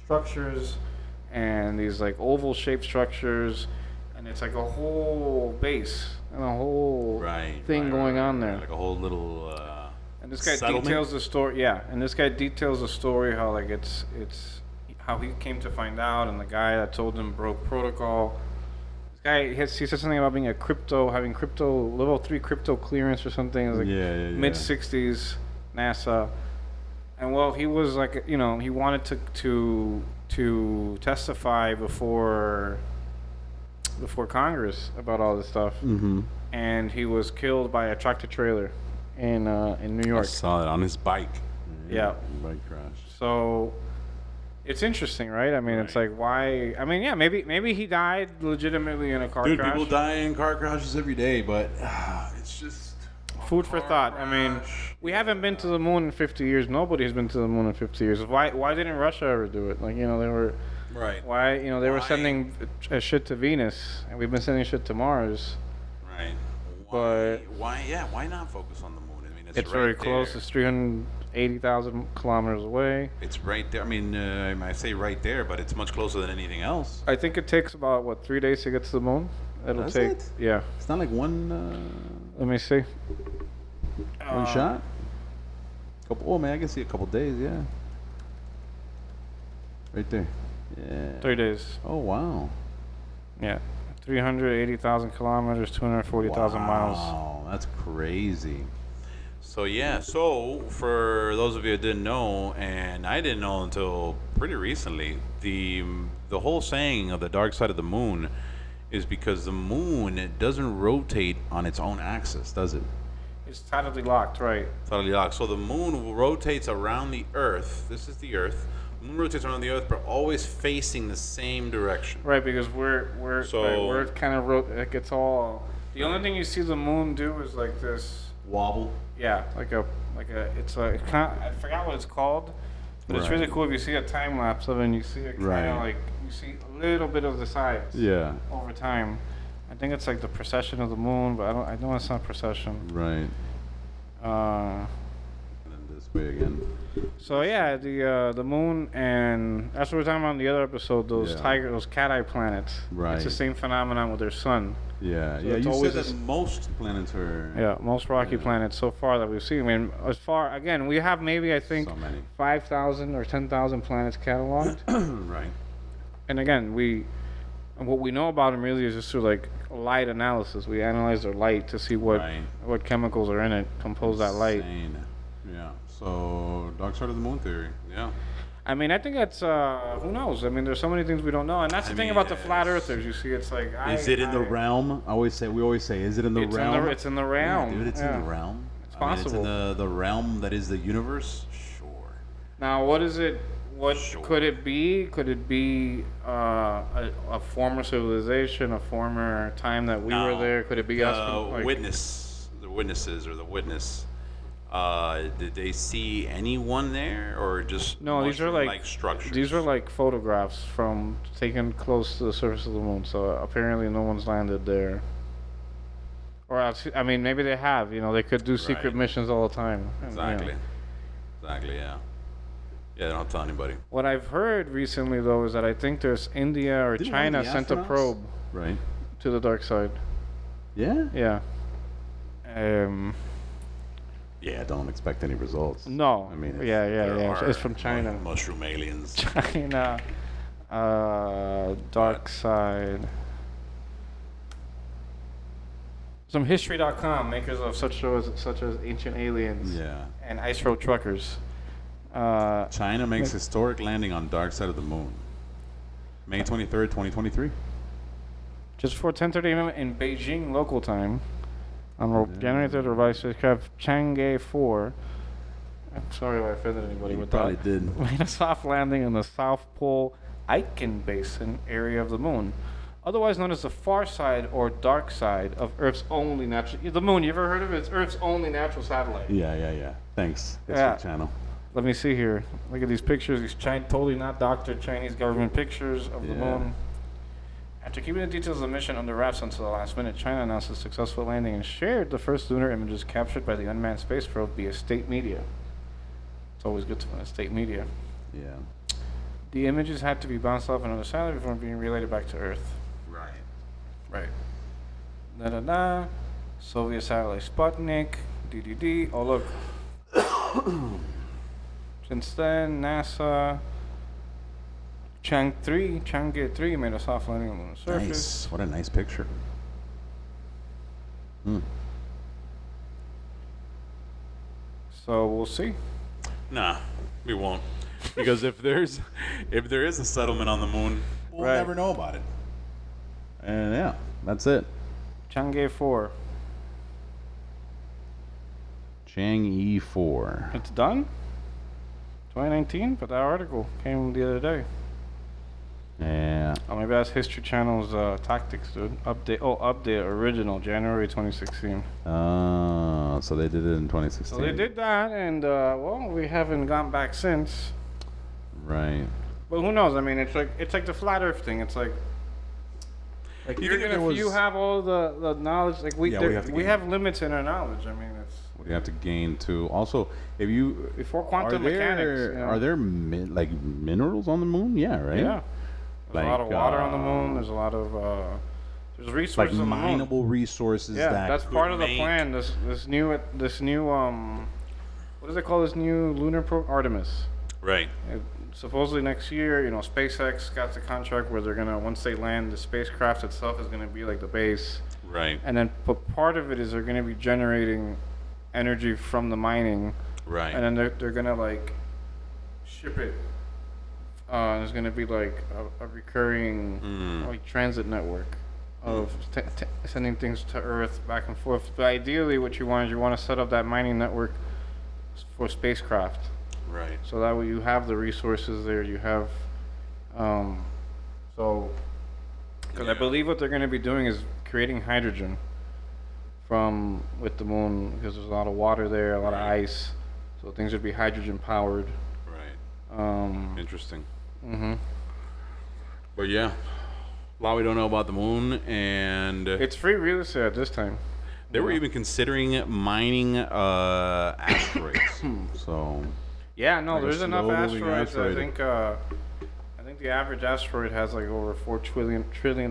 structures, and these like oval-shaped structures, and it's like a whole base and a whole thing going on there. Like a whole little. And this guy settlement? details the story. Yeah, and this guy details the story how like it's how he came to find out, and the guy that told him broke protocol. This guy, he said something about being having crypto level 3 crypto clearance or something. It was like mid 60s, NASA, and well, he was like, he wanted to testify before Congress about all this stuff, and he was killed by a tractor trailer in New York. I saw it on his bike. Yeah. Bike crash. So it's interesting, right? I mean, it's like, why? I mean, yeah, maybe he died legitimately in a car crash. Dude, people die in car crashes every day, but it's just food for thought. I mean, we haven't been to the moon in 50 years. Nobody's been to the moon in 50 years. Why didn't Russia ever do it? Like, they were right. Why, they were sending shit to Venus, and we've been sending shit to Mars. Right. Why not focus on the moon? I mean, it's right very there. close. It's 380,000 kilometers away. It's right there. I mean, I say right there, but it's much closer than anything else. I think it takes about 3 days to get to the moon. Does it? Yeah. It's not like one. Let me see. One shot. Oh man, I can see a couple days. Yeah. Right there. Yeah. 3 days. Oh wow. Yeah. 380,000 kilometers, 240,000 miles. Wow, that's crazy. So for those of you who didn't know, and I didn't know until pretty recently, the whole saying of the dark side of the moon is because the moon doesn't rotate on its own axis, does it? It's tidally locked, right? Totally locked. So the moon rotates around the Earth. This is the Earth. The moon rotates around the Earth, but always facing the same direction. Right, because we're kind of like it's all. The only thing you see the moon do is like this Wobble. Yeah, it's a I forgot what it's called, but it's really cool if you see a time lapse of it and you see it kind of like you see a little bit of the sides. Yeah. Over time, I think it's like the precession of the moon, but I know it's not precession. Right. And then this way again. So yeah, the moon, and that's what we're talking about in the other episode. Those cat eye planets. Right. It's the same phenomenon with their sun. Yeah, So yeah. it's You always said that most planets are. Yeah, most rocky planets so far that we've seen. I mean, we have maybe I think So many. 5,000 or 10,000 planets cataloged. Right. And again, what we know about them really is just through like light analysis. We analyze their light to see what chemicals are in it, compose that light. Insane. Yeah. So, dark side of the moon theory. Yeah. I mean, I think that's who knows. I mean, there's so many things we don't know, and that's the thing about the flat earthers. You see, it's like is it in the realm? We always say, is it in the realm? It's in the realm. Yeah, dude, it's in the realm. It's possible. It's in the realm that is the universe. Sure. Now, what is it? What could it be? Could it be a former civilization, a former time that we were there? Could it be us? The witnesses, or the witness. Did they see anyone there, or just no? These are like structures. These are like photographs from taken close to the surface of the moon. So apparently, no one's landed there. Or else, I mean, maybe they have. They could do secret missions all the time. Exactly. Exactly. Yeah. Yeah, they don't tell anybody. What I've heard recently, though, is that I think there's India or China sent a probe to the dark side. Yeah? Yeah. Yeah, don't expect any results. No. I mean, yeah. It's from China. Mushroom aliens. China. Dark side. Some History.com, makers of such shows such as Ancient Aliens and Ice Road Truckers. China makes historic landing on dark side of the moon. May 23rd, 2023. Just before 10:30 a.m. in Beijing local time, on January 3rd, revised spacecraft Chang'e 4. I'm sorry if I offended anybody with that. Probably did. Made a soft landing in the South Pole Aitken Basin area of the moon, otherwise known as the far side or dark side of Earth's only natural. The moon, you ever heard of it? It's Earth's only natural satellite. Yeah. Thanks. History Channel. Let me see here. Look at these pictures. These totally not doctored Chinese government pictures of the moon. After keeping the details of the mission under wraps until the last minute, China announced a successful landing and shared the first lunar images captured by the unmanned space probe via state media. It's always good to find state media. Yeah. The images had to be bounced off another satellite before being related back to Earth. Right. Soviet satellite Sputnik. DDD. Oh, look. Since then, NASA. Chang'e 3 made a soft landing on the lunar surface. Nice. What a nice picture. So we'll see. Nah, we won't. Because if there is a settlement on the moon, we'll Right. never know about it. And yeah, that's it. Chang'e 4. Chang'e 4. It's done? 2019? But that article came the other day. Yeah. Oh, maybe that's History Channel's tactics, dude. Update original, January 2016. So they did it in 2016. So they did that, and well, we haven't gone back since. Right. But who knows? I mean, it's like the flat Earth thing. It's like You even think if there if you was- have all the knowledge, like Yeah, we have to we gain. have limits in our knowledge. I mean, it's What do you have to gain too? Also, if you before quantum mechanics. You know? Are there like minerals on the moon? Yeah, right. Yeah. There's a lot of Like, water on the moon. There's a lot of there's Like resources on the moon. mineable resources. Yeah, that that's could part of the make- plan. This new what do they call this new lunar Artemis? Right. Supposedly next year, you know, SpaceX got the contract where they're gonna, once they land, the spacecraft itself is gonna be like the base, Right. and then but part of it is they're gonna be generating energy from the mining, Right. and then they're gonna like ship it. There's gonna be like a recurring like transit network of sending things to Earth back and forth. But ideally, what you want to set up that mining network for spacecraft. Right. So that way you have the resources there. You have, because I Yeah. believe what they're going to be doing is creating hydrogen with the moon, because there's a lot of water there, a lot of Right. ice. So things would be hydrogen powered. Right. Interesting. hmm But yeah, a lot we don't know about the moon, and It's free real estate at this time. they were even considering mining asteroids. So Yeah, no, Like a there's enough slow-moving asteroids. asteroid. I think the average asteroid has like over $4 trillion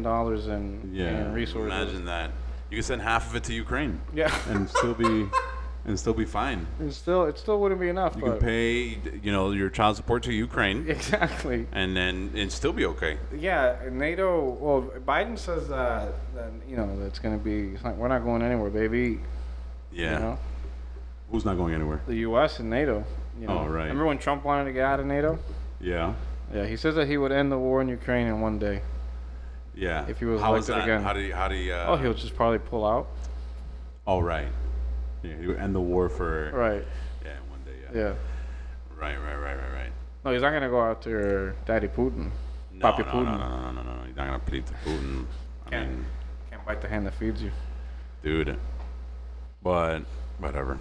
in resources. Imagine that. You could send half of it to Ukraine Yeah, and still be fine. it still wouldn't be enough. You but can pay, your child support to Ukraine, exactly. and then it'd still be okay. Yeah, NATO. Well, Biden says that it's gonna be. It's like we're not going anywhere, baby. Yeah. You know, Who's not going anywhere? the U.S. and NATO. You know. Oh, right. Remember when Trump wanted to get out of NATO? Yeah. Yeah, he says that he would end the war in Ukraine in one day. Yeah. If he was How is elected that? again. How do you? Oh, he'll just probably pull out. Oh, right. Yeah, he would end the war for. Right. Yeah, one day. Yeah. Yeah. Right. No, he's not gonna go after Daddy Putin. No, Papi no, Putin. no. He's not gonna plead to Putin. Can't bite the hand that feeds you. Dude. But whatever.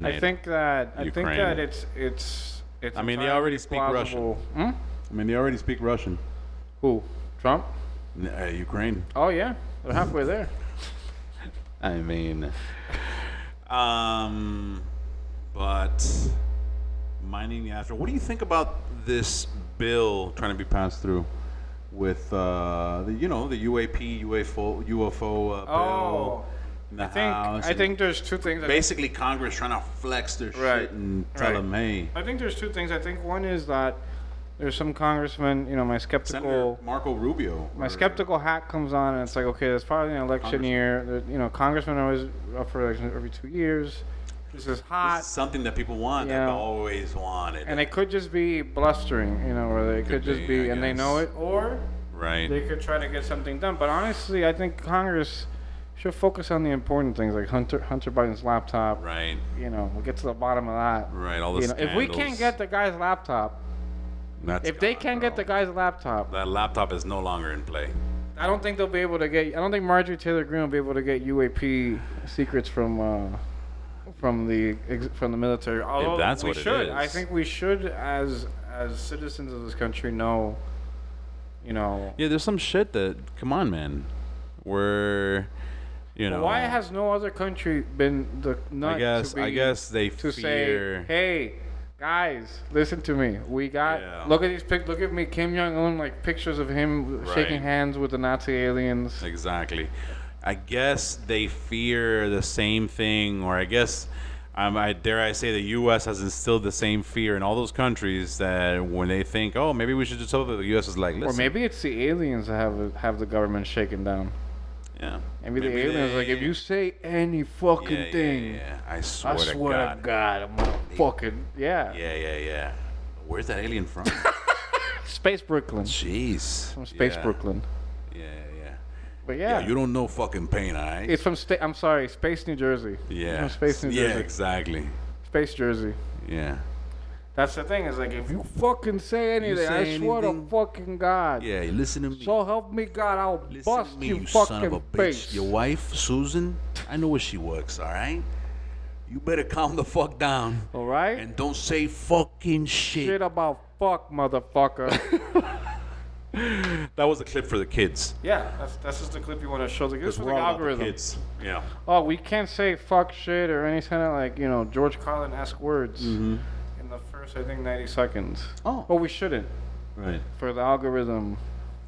I think that Ukraine. it's. I mean, they entirely already speak plausible. Hmm? I mean, they already speak Russian. Who? Trump? Ukraine. Oh yeah, they're halfway there. I mean, But mining the asteroid. What do you think about this bill trying to be passed through with the UAP, UFO bill Oh, in the I think House. I think there's two things. basically Congress trying to flex their Right. shit and tell Right. them, hey, I think there's two things. I think one is that there's some congressmen. You know, my Senator skeptical. Marco Rubio. My or- skeptical hat comes on, and it's like, okay, it's probably an election Congressman. year. Congressmen are always up for election every 2 years. This is This hot, is something that people want, that Yeah. they always wanted. and it could just be blustering, or they could just be, be, I and they know guess. it, or right. they could try to get something done. But honestly, I think Congress should focus on the important things, like Hunter Biden's laptop. Right. We'll get to the bottom of that. Right. All the If we can't scandals. get the guy's laptop, That's if they gone, can't get the bro. guy's laptop, That laptop is no longer in play. I don't think they'll be able to get. I don't think Marjorie Taylor Greene will be able to get UAP secrets from the military. Although that's we what it should. is. I think we should, as citizens of this country, know. Yeah, there's some shit that, come on, man. We're, Why has no other country been the nut I guess they to fear. say, hey, guys, listen to me. We got Yeah. look at these look at me, Kim Jong Un, like pictures of him shaking Right. hands with the Nazi aliens. Exactly. I guess they fear the same thing, or I guess I dare I say the U.S. has instilled the same fear in all those countries that when they think, oh, maybe we should do something, the U.S. is like, listen. Or maybe it's the aliens that have the government shaken down. Yeah. Maybe the aliens like, if you say any fucking thing, yeah. I swear, to God, I'm gonna fucking Yeah. Where's that alien from? Space Brooklyn. Jeez. From Space Brooklyn. Yeah. But yeah, You don't know fucking pain, alright? it's from I'm sorry, Space New Jersey. Yeah. It's from Space New Jersey. Yeah, exactly. Space Jersey. Yeah. That's the thing. Is like if you fucking say anything, say I swear to anything? fucking God. Yeah, you listen to me. So help me God, I'll Listen bust to me, you you fucking son of a bitch. face. Your wife, Susan, I know where she works, alright? You better calm the fuck down. All right. And don't say fucking shit. Shit about fuck, motherfucker. That was a clip for the kids. Yeah, that's just the clip you want to show. Like, this was the We're all about the algorithm. kids. Yeah. Oh, we can't say fuck shit or any kind of like George Carlin-esque words in the first 90 seconds. Oh. But we shouldn't Right. for the algorithm,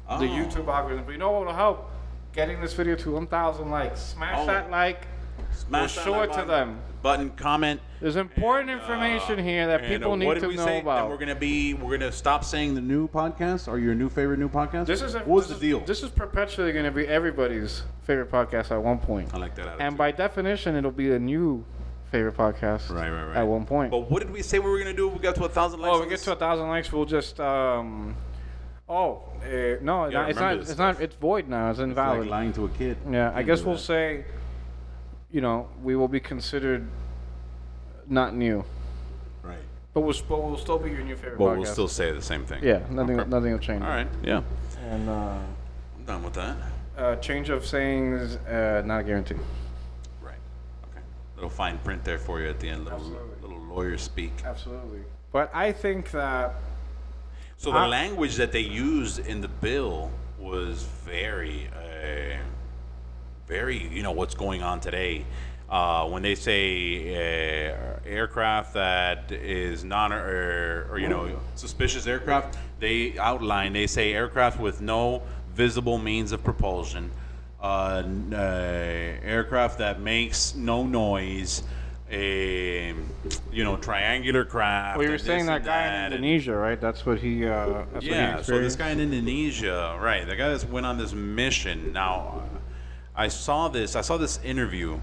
the YouTube algorithm. But you know what will help? Getting this video to 1,000 likes. Smash that like. Smash that show like it to button. them. Button, comment. There's important information here that people need to know about. And we're gonna stop saying the new podcast or your new favorite new podcast. What's the deal? This is perpetually going to be everybody's favorite podcast at one point. I like that attitude. And by definition, it'll be a new favorite podcast Right. at one point. But what did we say we were gonna do? We got to 1,000 likes. Oh, we get to 1,000 likes, we'll just no, it's remember not. this It's not. It's void now. It's invalid. like lying to a kid. Yeah, I Can't guess do we'll that. say, we will be considered not new, Right. but we'll still be your new favorite But podcast. we'll still say the same thing. Yeah, nothing will change. All right. Yeah. And I'm done with that. change of sayings, not a guarantee. Right. Okay. Little fine print there for you at the end. Absolutely. Little lawyer speak. Absolutely. But I think that So the language that they used in the bill was very, what's going on today. When they say aircraft that is suspicious aircraft, they say aircraft with no visible means of propulsion, aircraft that makes no noise, triangular craft. well, you were and saying this that and guy that, in and- Indonesia, right? That's what he. That's what he yeah, so this experienced. guy in Indonesia, right? The guy that went on this mission. Now, I saw this interview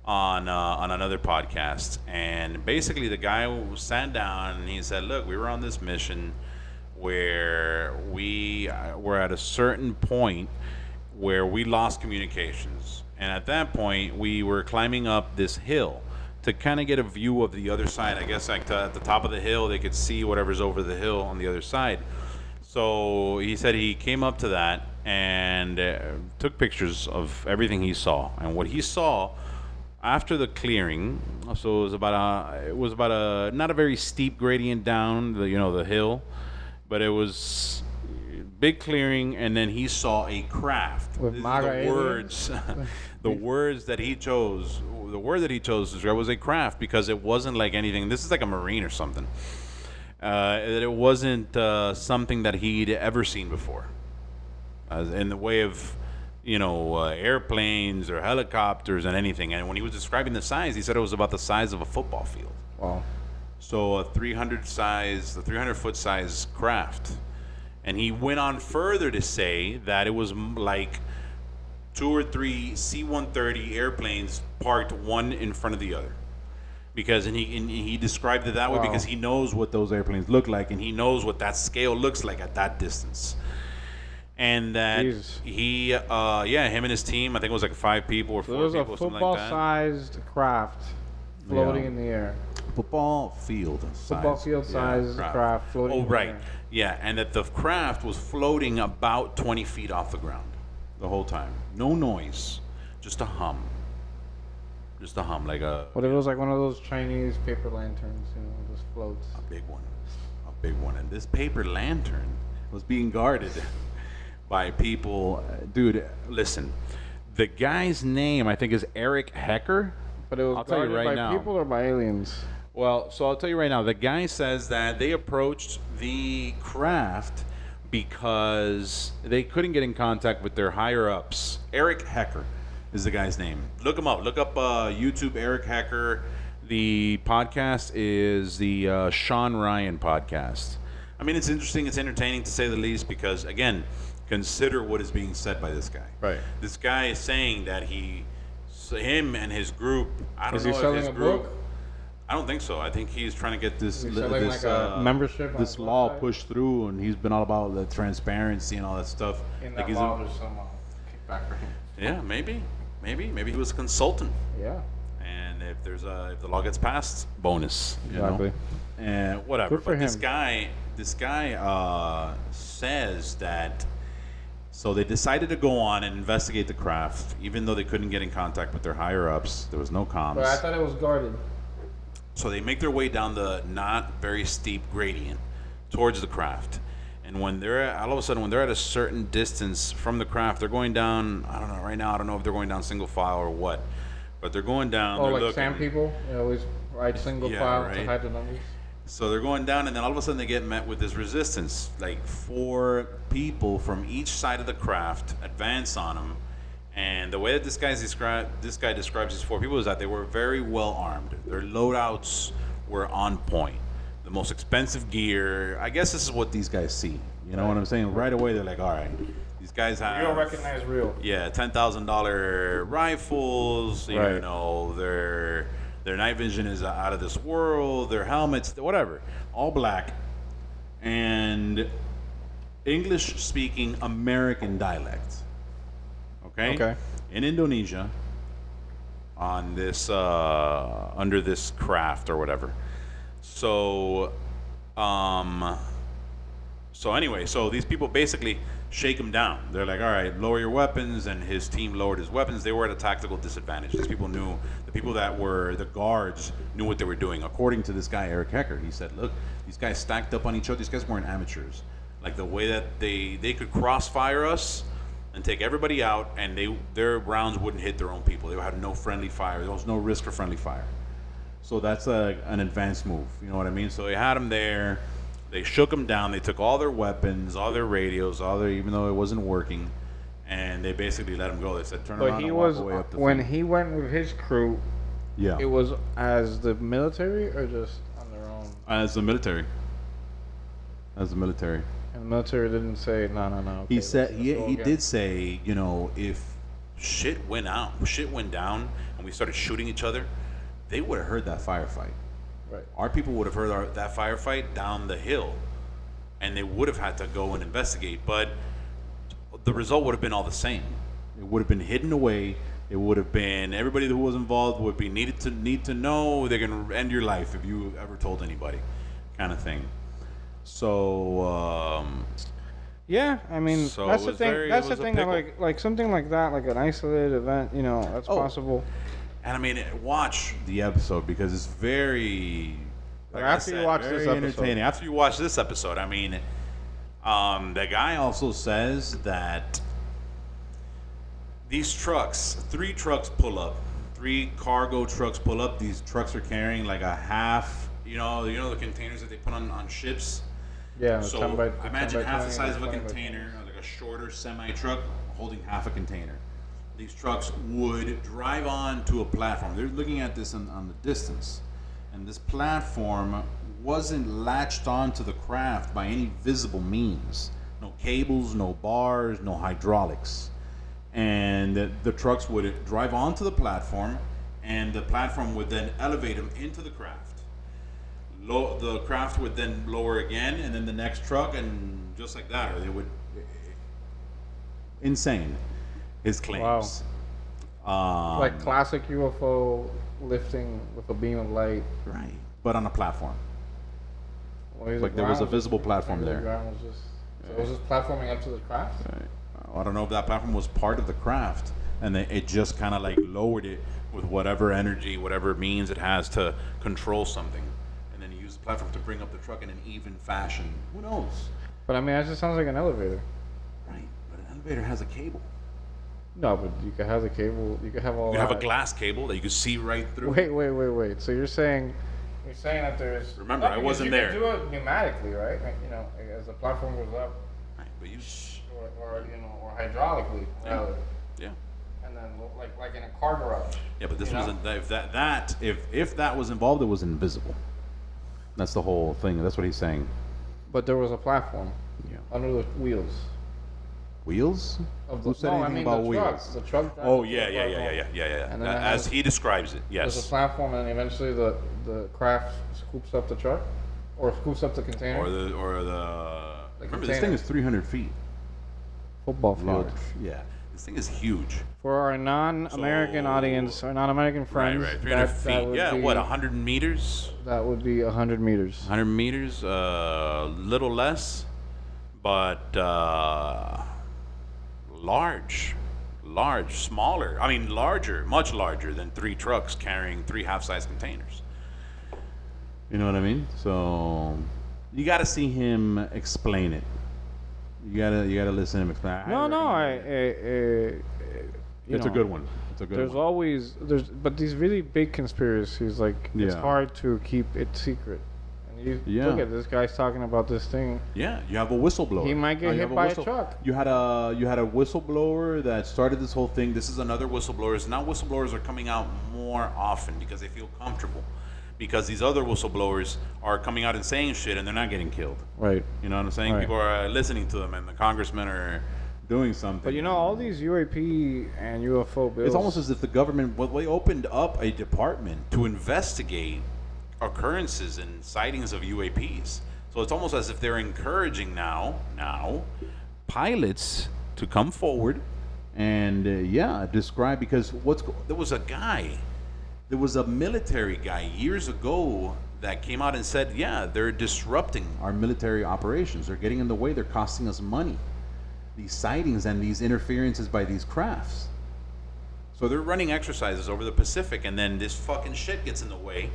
on another podcast, and basically the guy sat down and he said, "Look, we were on this mission where we were at a certain point where we lost communications, and at that point we were climbing up this hill to kind of get a view of the other side. I guess like at the top of the hill they could see whatever's over the hill on the other side." So he said he came up to that and took pictures of everything he saw, and what he saw after the clearing. So it was about a not a very steep gradient down the hill, but it was big clearing, and then he saw a craft. With This is MAGA the aliens? words, the words that he chose. The word that he chose to describe was a craft because it wasn't like anything. This is like a marine or something. It wasn't something that he'd ever seen before, in the way of airplanes or helicopters and anything. And when he was describing the size, he said it was about the size of a football field. Wow. So a 300-foot size craft. And he went on further to say that it was like 2 or 3 C-130 airplanes parked one in front of the other. Because he described it that way Wow. because he knows what those airplanes look like, and he knows what that scale looks like at that distance. And that Jesus. him and his team, I think it was like 5 people or 4 So it was a people, something like that. football-sized craft floating Yeah. in the air. Football field Football field-sized craft floating in the right. air. Yeah, and that the craft was floating about 20 feet off the ground the whole time. No noise, just a hum. Just a hum, like a But it was like one of those Chinese paper lanterns, just floats. big one. A big one. And this paper lantern was being guarded by people. Dude, listen. The guy's name, I think, is Eric Hecker. But it was I'll tell you guarded right by now. people or by aliens? Well, so I'll tell you right now. The guy says that They approached the craft because they couldn't get in contact with their higher ups. Eric Hecker is the guy's name. Look him up. Look up YouTube Eric Hecker. The podcast is the Sean Ryan podcast. I mean, it's interesting, it's entertaining to say the least, because again, consider what is being said by this guy. Right. This guy is saying that him and his group. I don't Is know he if selling his a group. book? I don't think so. I think he's trying to get this He's selling this like a membership on This his law website? pushed through, and he's been all about the transparency and all that stuff. In Like that he's law, there's some kickback for him. Yeah, maybe he was a consultant. Yeah. And if the law gets passed, bonus. You Exactly. know? And whatever. Good for But this him. guy says that. So they decided to go on and investigate the craft, even though they couldn't get in contact with their higher ups. There was no comms. But I thought it was guarded. So they make their way down the not very steep gradient towards the craft. And when they're all of a sudden, when they're at a certain distance from the craft, they're going down. I don't know. Right now, I don't know if they're going down single file or what, but they're going down. Oh, they're like looking. Sam people? You always write single Yeah, file to right. hide the numbers. So they're going down, and then all of a sudden they get met with this resistance. Like 4 people from each side of the craft advance on them. And the way that this guy describes these 4 people is that they were very well armed. Their loadouts were on point. The most expensive gear. I guess this is what these guys see. You know what I'm saying? Right away, they're like, all right, these guys have. You don't recognize real. Yeah, $10,000 rifles. You Right. know, their night vision is out of this world. Their helmets, whatever, all black, and English-speaking American dialect. Okay. Okay. In Indonesia, on this under this craft or whatever. So, anyway, so these people basically shake him down. They're like, all right, lower your weapons, and his team lowered his weapons. They were at a tactical disadvantage. These people knew, the people that were the guards knew what they were doing. According to this guy, Eric Hecker, he said, look, these guys stacked up on each other. These guys weren't amateurs. Like the way that they could crossfire us and take everybody out, and their rounds wouldn't hit their own people. They had no friendly fire. There was no risk for friendly fire. So that's an advanced move. You know what I mean? So they had them there. They shook them down. They took all their weapons, all their radios, even though it wasn't working, and they basically let them go. They said, turn But around he and was, walk away up the when thing. he went with his crew, Yeah. it was as the military or just on their own? As the military. As the military. And the military didn't say, no. Okay, He said let's he go he again. did say, you know, If shit went down, and we started shooting each other, they would have heard that firefight. Right. Our people would have heard that firefight down the hill, and they would have had to go and investigate. But the result would have been all the same. It would have been hidden away. It would have been everybody who was involved would be need to know. They're gonna end your life if you ever told anybody, kind of thing. So Yeah, I mean, So that's it the was thing. very- That's it the was a thing. That pickle. like something like that, like an isolated event. You know, that's Oh. possible. and I mean, watch the episode because it's very. Like I After you said, watch very this episode. entertaining. After you watch this episode, I mean, the guy also says that these trucks, 3 trucks pull up, 3 cargo trucks pull up. These trucks are carrying like a half, you know the containers that they put on ships. Yeah. So 10 by, imagine 10 by half the 20, size of a 20 by container, like a shorter semi truck holding half a container. These trucks would drive on to a platform. They're looking at this on the distance, and this platform wasn't latched onto the craft by any visible means. No cables, no bars, no hydraulics. And the trucks would drive onto the platform, and the platform would then elevate them into the craft. The craft would then lower again, and then the next truck, and just like that, or they would. Insane, his claims. like classic UFO lifting with a beam of light. Right, but on a platform. Well, Like there was a visible platform maybe there. The ground was just, so it was just platforming up to the craft. I don't know if that platform was part of the craft, and it just kind of like lowered it with whatever energy, whatever means it has to control something, and then you use the platform to bring up the truck in an even fashion. Who knows? But I mean, that just sounds like an elevator. Right, but an elevator has a cable. No, but you could have the cable. You could have all. You have a that. glass cable that you can see right through. Wait. So you're saying that there's. Remember, I because wasn't you there. can do it pneumatically, right? Like, you know, as the platform goes up, Right, but you. or hydraulically, Yeah. rather. Yeah. And then like in a car garage. Yeah, but this You know? wasn't if that was involved, it was invisible. That's the whole thing. That's what he's saying. But there was a platform Yeah. under the wheels. Wheels? Of Who said anything about the wheels? truck. The truck. Oh drives yeah, the yeah, yeah, platform. yeah, yeah, yeah, yeah. And then it As has- he describes it, There's a yes. platform, and eventually the craft scoops up the truck, or scoops up the container. Or the container. remember This thing is 300 feet. Football Large. field. Yeah. this thing is huge. For our non-American So- audience, our non-American Right, friends, right. 300 that feet. would Yeah, be, what? 100 meters? That would be 100 meters. 100 meters, little less, but large, smaller. I mean, larger, much larger than 3 trucks carrying 3 half-size containers. You know what I mean? So you got to see him explain it. You gotta listen to him explain. It's a good one. It's a good There's one. always but these really big conspiracies, like it's Yeah. hard to keep it secret. And you Yeah. look at this guy's talking about this thing. Yeah, you have a whistleblower. He might get You hit have by a truck. You had a whistleblower that started this whole thing. This is another whistleblower. Now whistleblowers are coming out more often because they feel comfortable. Because these other whistleblowers are coming out and saying shit and they're not getting killed. Right. You know what I'm saying? Right. People are listening to them and the congressmen are doing something. But you know, all these UAP and UFO bills. It's almost as if the government. Well, they opened up a department to investigate occurrences and sightings of UAPs. So it's almost as if they're encouraging now pilots to come forward. And describe, because There was a military guy years ago that came out and said, yeah, they're disrupting. our military operations. They're getting in the way. They're costing us money. These sightings and these interferences by these crafts. So they're running exercises over the Pacific, and then this fucking shit gets in the way,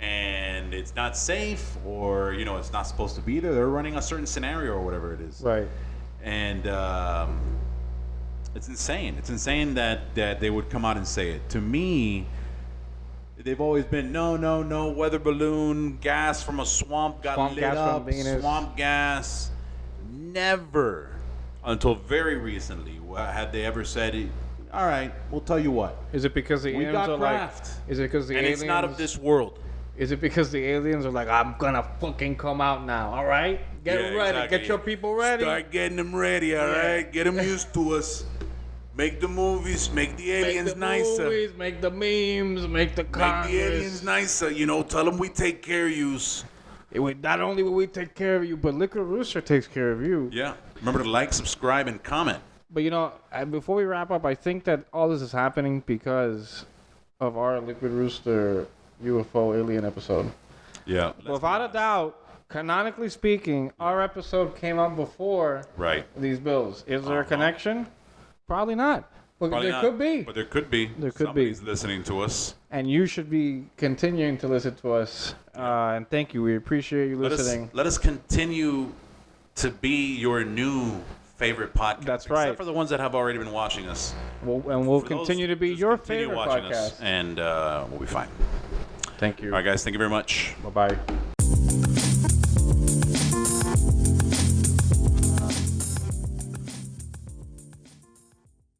and it's not safe, or it's not supposed to be there. They're running a certain scenario or whatever it is. right. And it's insane. It's insane that they would come out and say it. To me, they've always been no weather balloon, gas from a swamp got Swamp lit gas from up, Venus. swamp gas. Never, until very recently, had they ever said, all right, we'll tell you what. Is it because the We aliens got are craft. like? Is it because the And aliens? it's not of this world. Is it because the aliens are like, I'm gonna fucking come out now? All right, get Yeah, ready, exactly. get your people ready. Start getting them ready, all right? Get them used to us. Make the movies, make the aliens make the nicer. movies, make the memes, make the Make Congress. the aliens nicer, tell them we take care of yous. Not only will we take care of you, but Liquid Rooster takes care of you. Yeah. Remember to like, subscribe, and comment. But before we wrap up, I think that all this is happening because of our Liquid Rooster UFO alien episode. Yeah. Without a doubt, canonically speaking, our episode came out before Right. these bills. Is there a connection? Probably not. But Probably there not, could be. But there could be. There could be. Somebody's listening to us. And you should be continuing to listen to us. And thank you. We appreciate you listening. Let us continue to be your new favorite podcast. That's right. Except for the ones that have already been watching us. We'll For those, continue to be just your continue favorite watching podcast. us, and we'll be fine. Thank you. All right, guys. Thank you very much. Bye-bye.